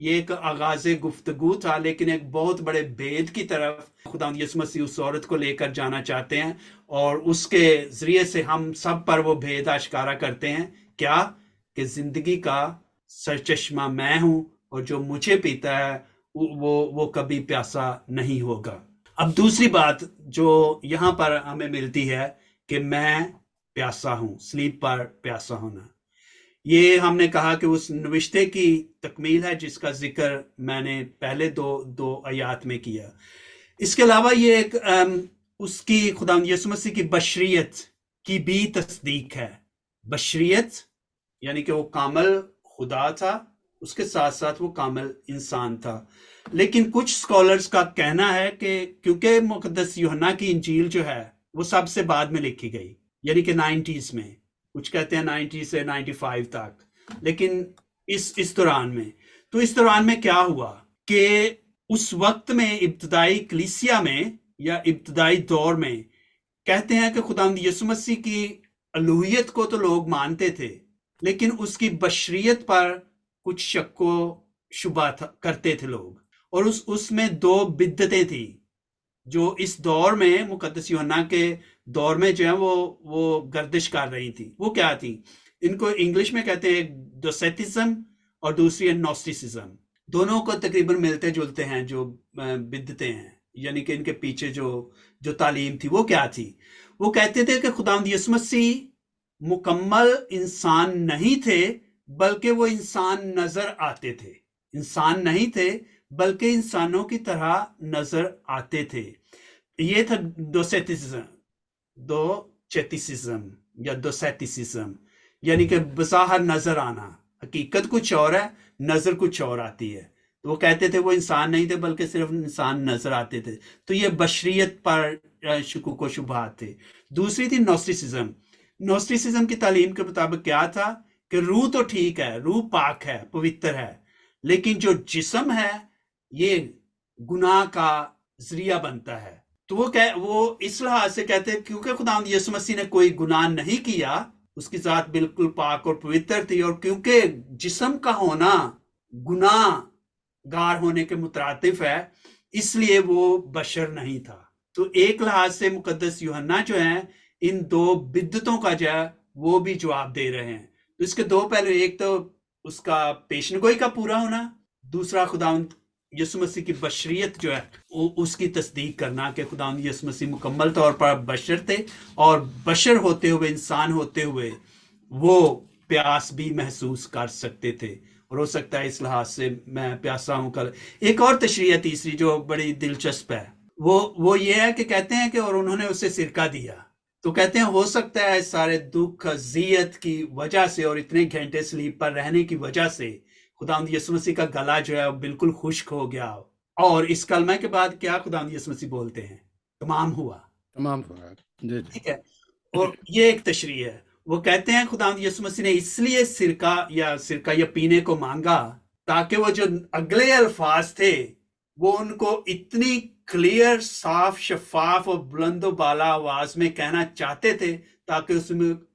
یہ ایک آغاز گفتگو تھا، لیکن ایک بہت بڑے بید کی طرف خداوند یسوع مسیح اس عورت کو لے کر جانا چاہتے ہیں، اور اس کے ذریعے سے ہم سب پر وہ بید آشکارا کرتے ہیں، کیا کہ زندگی کا سرچشمہ میں ہوں، اور جو مجھے پیتا ہے وہ کبھی پیاسا نہیں ہوگا۔ اب دوسری بات جو یہاں پر ہمیں ملتی ہے کہ میں پیاسا ہوں، سلیپ پر پیاسا ہونا، یہ ہم نے کہا کہ اس نوشتے کی تکمیل ہے جس کا ذکر میں نے پہلے دو آیات میں کیا۔ اس کے علاوہ یہ ایک اس کی خداوند یسوع مسیح کی بشریت کی بھی تصدیق ہے۔ بشریت یعنی کہ وہ کامل خدا تھا، اس کے ساتھ ساتھ وہ کامل انسان تھا۔ لیکن کچھ سکولرز کا کہنا ہے کہ کیونکہ مقدس یوحنا کی انجیل جو ہے وہ سب سے بعد میں لکھی گئی، یعنی کہ 90s میں، کچھ کہتے ہیں 90 سے 95 تک، لیکن اس دوران میں کیا ہوا کہ اس وقت میں ابتدائی کلیسیا میں یا ابتدائی دور میں کہتے ہیں کہ خداوند یسوع مسیح کی الوہیت کو تو لوگ مانتے تھے، لیکن اس کی بشریت پر کچھ شک و شبہ کرتے تھے لوگ، اور اس میں دو بدعتیں تھیں جو اس دور میں مقدس یوحنا کے دور میں جو ہے وہ گردش کر رہی تھی۔ وہ کیا تھی؟ ان کو انگلش میں کہتے ہیں ڈوسیٹزم اور دوسری ہے نوسٹیسزم۔ دونوں کو تقریباً ملتے جلتے ہیں جو بدعتیں ہیں، یعنی کہ ان کے پیچھے جو تعلیم تھی وہ کیا تھی؟ وہ کہتے تھے کہ خداوند یسوع مسیح مکمل انسان نہیں تھے، بلکہ وہ انسان نظر آتے تھے، انسان نہیں تھے بلکہ انسانوں کی طرح نظر آتے تھے۔ یہ تھا دوچیتیسزم یا دوسیتیسزم، یعنی کہ بظاہر نظر آنا، حقیقت کچھ اور ہے، نظر کچھ اور آتی ہے۔ تو وہ کہتے تھے وہ انسان نہیں تھے بلکہ صرف انسان نظر آتے تھے، تو یہ بشریت پر شکوک و شبہات تھے۔ دوسری تھی نوسٹیسزم۔ نوسٹیسزم کی تعلیم کے مطابق کیا تھا کہ روح تو ٹھیک ہے، روح پاک ہے، پوتر ہے، لیکن جو جسم ہے یہ گناہ کا ذریعہ بنتا ہے۔ تو وہ اس لحاظ سے کہتے ہیں کیونکہ خداوند یسوع مسیح نے کوئی گناہ نہیں کیا، اس کی ذات بالکل پاک اور پوتر تھی، اور کیونکہ جسم کا ہونا گناہ گار ہونے کے مترادف ہے، اس لیے وہ بشر نہیں تھا۔ تو ایک لحاظ سے مقدس یوحنا جو ہیں ان دو بدعتوں کا جو ہے وہ بھی جواب دے رہے ہیں۔ تو اس کے دو پہلو، ایک تو اس کا پیشن گوئی کا پورا ہونا، دوسرا خداوند یسوع مسیح کی بشریت جو ہے اس کی تصدیق کرنا کہ خداوند یسوع مسیح مکمل طور پر بشر تھے، اور بشر ہوتے ہوئے، انسان ہوتے ہوئے وہ پیاس بھی محسوس کر سکتے تھے، اور ہو سکتا ہے اس لحاظ سے میں پیاسا ہوں۔ ایک اور تشریح تیسری جو بڑی دلچسپ ہے وہ یہ ہے کہ کہتے ہیں کہ اور انہوں نے اسے سرکہ دیا، تو کہتے ہیں ہو سکتا ہے سارے دکھ اذیت کی وجہ سے اور اتنے گھنٹے سلیپ پر رہنے کی وجہ سے خداوند یسوع مسیح کا گلا جو ہے بالکل خشک ہو گیا، اور اس کلمہ کے بعد کیا خداوند یسوع مسیح بولتے ہیں؟ تمام ہوا۔ جی ٹھیک ہے، اور یہ ایک تشریح ہے۔ وہ کہتے ہیں خداوند یسوع مسیح نے اس لیے سرکہ یا پینے کو مانگا تاکہ وہ جو اگلے الفاظ تھے وہ ان کو اتنی کلیئر، صاف، شفاف اور بلند و بالا آواز میں کہنا چاہتے تھے تاکہ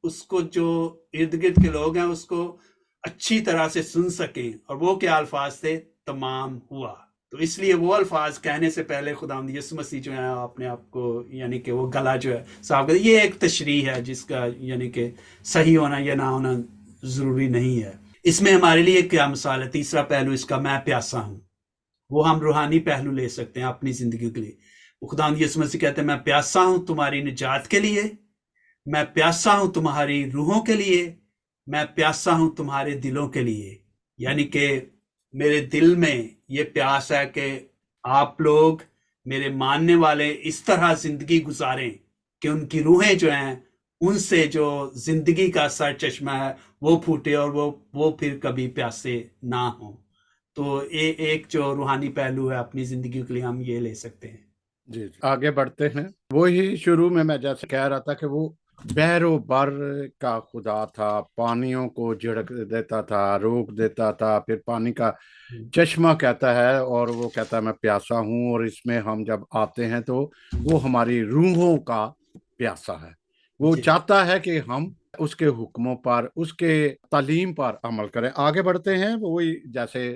اس کو جو ارد گرد کے لوگ ہیں اس کو اچھی طرح سے سن سکیں، اور وہ کیا الفاظ تھے؟ تمام ہوا۔ تو اس لیے وہ الفاظ کہنے سے پہلے خداوند یسوع مسیح جو ہے اپنے آپ کو یعنی کہ وہ گلا جو ہے صاف کر۔ یہ ایک تشریح ہے جس کا یعنی کہ صحیح ہونا یا نہ ہونا ضروری نہیں ہے۔ اس میں ہمارے لیے کیا مثال ہے؟ تیسرا پہلو اس کا، میں پیاسا ہوں، وہ ہم روحانی پہلو لے سکتے ہیں اپنی زندگی کے لیے۔ خداوند یسوع مسیح کہتے ہیں میں پیاسا ہوں تمہاری نجات کے لیے، میں پیاسا ہوں تمہاری روحوں کے لیے، میں پیاسا ہوں تمہارے دلوں کے لیے، یعنی کہ میرے دل میں یہ پیاس ہے کہ آپ لوگ میرے ماننے والے اس طرح زندگی گزاریں کہ ان کی روحیں جو ہیں ان سے جو زندگی کا سر چشمہ ہے وہ پھوٹے، اور وہ پھر کبھی پیاسے نہ ہوں۔ تو ایک جو روحانی پہلو ہے اپنی زندگی کے لیے ہم یہ لے سکتے ہیں۔ جی آگے بڑھتے ہیں۔ وہی شروع میں جیسے کہہ رہا تھا کہ وہ بحر و بر کا خدا تھا، پانیوں کو جھڑک دیتا تھا، روک دیتا تھا، پھر پانی کا چشمہ کہتا ہے، اور وہ کہتا ہے میں پیاسا ہوں، اور اس میں ہم جب آتے ہیں تو وہ ہماری روحوں کا پیاسا ہے۔ وہ چاہتا ہے کہ ہم اس کے حکموں پر، اس کے تعلیم پر عمل کریں۔ آگے بڑھتے ہیں، وہی جیسے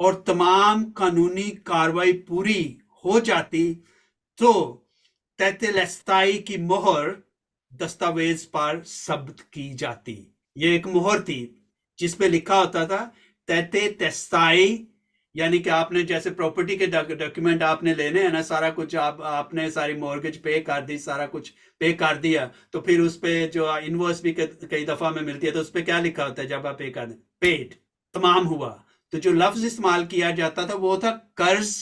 اور تمام قانونی کاروائی پوری ہو جاتی تو تیتلستائی کی مہر دستاویز پر ثبت کی جاتی. یہ ایک مہر تھی جس پہ لکھا ہوتا تھا تیتلستائی، یعنی کہ آپ نے جیسے پراپرٹی کے ڈاکیومنٹ آپ نے لینے ہیں نا، سارا کچھ آپ نے ساری مورگیج پے کر دی، سارا کچھ پے کر دیا، تو پھر اس پہ جو انوائس بھی کئی دفعہ میں ملتی ہے تو اس پہ کیا لکھا ہوتا ہے جب آپ پے کر دیں؟ پیڈ، تمام ہوا. تو جو لفظ استعمال کیا جاتا تھا وہ تھا قرض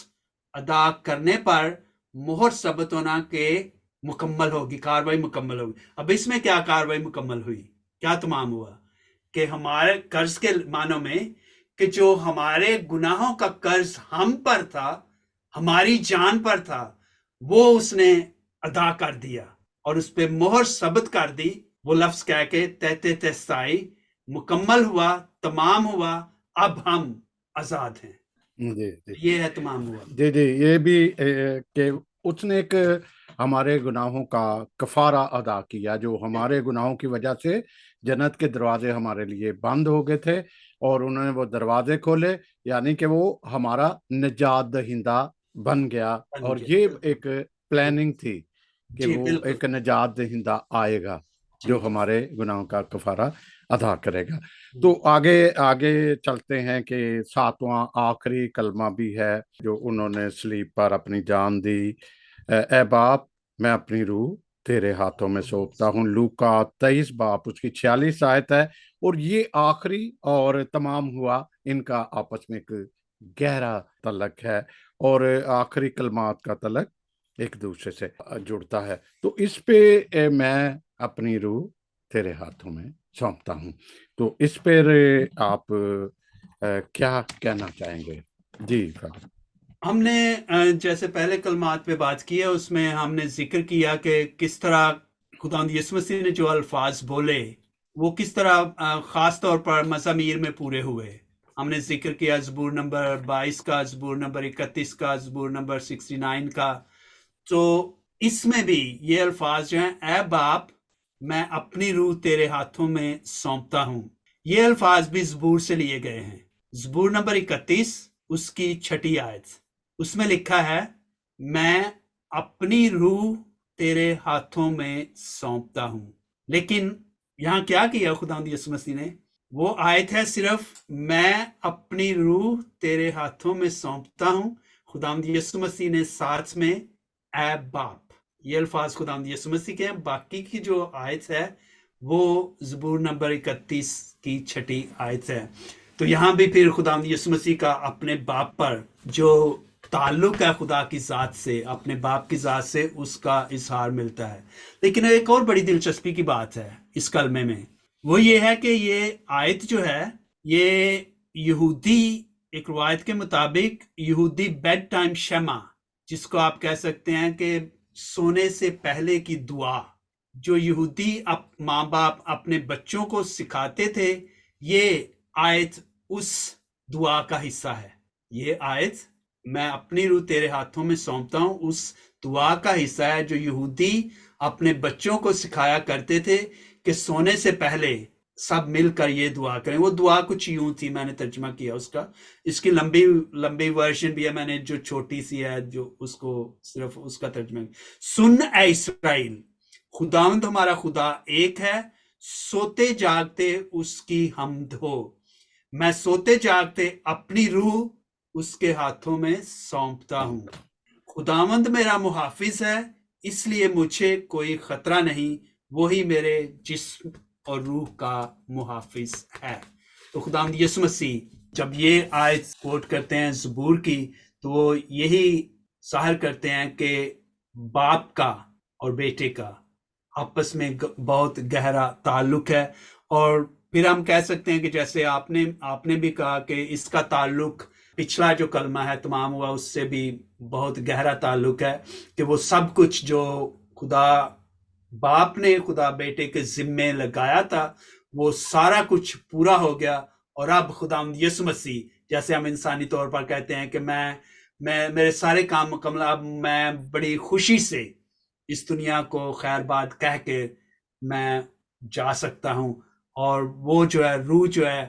ادا کرنے پر مہر ثبت ہونا کہ مکمل ہوگی، کاروائی مکمل ہوگی. اب اس میں کیا کاروائی مکمل ہوئی، کیا تمام ہوا کہ ہمارے قرض کے معنوں میں کہ جو ہمارے گناہوں کا قرض ہم پر تھا، ہماری جان پر تھا، وہ اس نے ادا کر دیا اور اس پہ مہر ثبت کر دی. وہ لفظ کہہ کے تیتلستائی مکمل ہوا، تمام ہوا، اب ہم آزاد ہیں. جی جی یہ ہے تمام ہوا. جی جی یہ بھی کہ اس نے ایک ہمارے گناہوں کا کفارہ ادا کیا، جو ہمارے گناہوں کی وجہ سے جنت کے دروازے ہمارے لیے بند ہو گئے تھے، اور انہوں نے وہ دروازے کھولے، یعنی کہ وہ ہمارا نجات دہندہ بن گیا. اور یہ ایک پلاننگ تھی کہ جی وہ بالکل ایک نجات دہندہ آئے گا جو ہمارے گناہوں کا کفارہ ادا کرے گا. تو آگے چلتے ہیں کہ 7واں آخری کلمہ بھی ہے جو انہوں نے صلیب پر اپنی جان دی. اے باپ، میں اپنی روح تیرے ہاتھوں میں سونپتا ہوں. لوکا 23 باپ اس کی 46 آیت ہے. اور یہ آخری اور تمام ہوا ان کا آپس میں ایک گہرا تعلق ہے، اور آخری کلمات کا تعلق ایک دوسرے سے جڑتا ہے. تو اس پہ میں اپنی روح تیرے ہاتھوں میں سونپتا ہوں. تو اس پر آپ کیا کہنا چاہیں گے؟ جی فاضل. ہم نے جیسے پہلے کلمات پہ بات کی ہے، اس میں ہم نے ذکر کیا کہ کس طرح خداوند یسوع مسیح نے جو الفاظ بولے وہ کس طرح خاص طور پر مزامیر میں پورے ہوئے. ہم نے ذکر کیا زبور نمبر 22 کا، زبور نمبر 31 کا، زبور نمبر 69 کا. تو اس میں بھی یہ الفاظ جو ہیں، اے باپ میں اپنی روح تیرے ہاتھوں میں سونپتا ہوں، یہ الفاظ بھی زبور سے لیے گئے ہیں. زبور نمبر 31 اس کی 6 آیت، اس میں لکھا ہے میں اپنی روح تیرے ہاتھوں میں سونپتا ہوں. لیکن یہاں کیا کیا خداوند یسوع مسیح نے؟ وہ آیت ہے صرف میں اپنی روح تیرے ہاتھوں میں سونپتا ہوں. خداوند یسوع مسیح نے ساتھ میں اے باپ، یہ الفاظ خداوند یسوع مسیح کے ہیں. باقی کی جو آیت ہے وہ زبور نمبر 31 کی 6 آیت ہے. تو یہاں بھی پھر خداوند یسوع مسیح کا اپنے باپ پر جو تعلق ہے خدا کی ذات سے، اپنے باپ کی ذات سے، اس کا اظہار ملتا ہے. لیکن ایک اور بڑی دلچسپی کی بات ہے اس کلمے میں، وہ یہ ہے کہ یہ آیت جو ہے یہ یہودی ایک روایت کے مطابق یہودی بیڈ ٹائم شمع، جس کو آپ کہہ سکتے ہیں کہ سونے سے پہلے کی دعا، جو یہودی ماں باپ اپنے بچوں کو سکھاتے تھے، یہ آیت اس دعا کا حصہ ہے. یہ آیت میں اپنی روح تیرے ہاتھوں میں سونپتا ہوں اس دعا کا حصہ ہے جو یہودی اپنے بچوں کو سکھایا کرتے تھے کہ سونے سے پہلے سب مل کر یہ دعا کریں. وہ دعا کچھ یوں تھی، میں نے ترجمہ کیا اس کا، اس کی لمبی ورژن بھی ہے، میں نے جو چھوٹی سی ہے جو اس کو صرف اس کا ترجمہ. سن اے اسرائیل، خداوند ہمارا خدا ایک ہے، سوتے جاگتے اس کی حمد ہو. میں سوتے جاگتے اپنی روح اس کے ہاتھوں میں سونپتا ہوں. خداوند میرا محافظ ہے، اس لیے مجھے کوئی خطرہ نہیں، وہی میرے جسم اور روح کا محافظ ہے. تو خداوند یسوع مسیح جب یہ آیت کوٹ کرتے ہیں زبور کی، تو وہ یہی ظاہر کرتے ہیں کہ باپ کا اور بیٹے کا آپس میں بہت گہرا تعلق ہے. اور پھر ہم کہہ سکتے ہیں کہ جیسے آپ نے بھی کہا کہ اس کا تعلق پچھلا جو کلمہ ہے تمام ہوا اس سے بھی بہت گہرا تعلق ہے، کہ وہ سب کچھ جو خدا باپ نے خدا بیٹے کے ذمے لگایا تھا وہ سارا کچھ پورا ہو گیا. اور اب خداوند یسوع مسیح، جیسے ہم انسانی طور پر کہتے ہیں کہ میں میرے سارے کام مکمل، اب میں بڑی خوشی سے اس دنیا کو خیر بات کہہ کے میں جا سکتا ہوں. اور وہ جو ہے روح جو ہے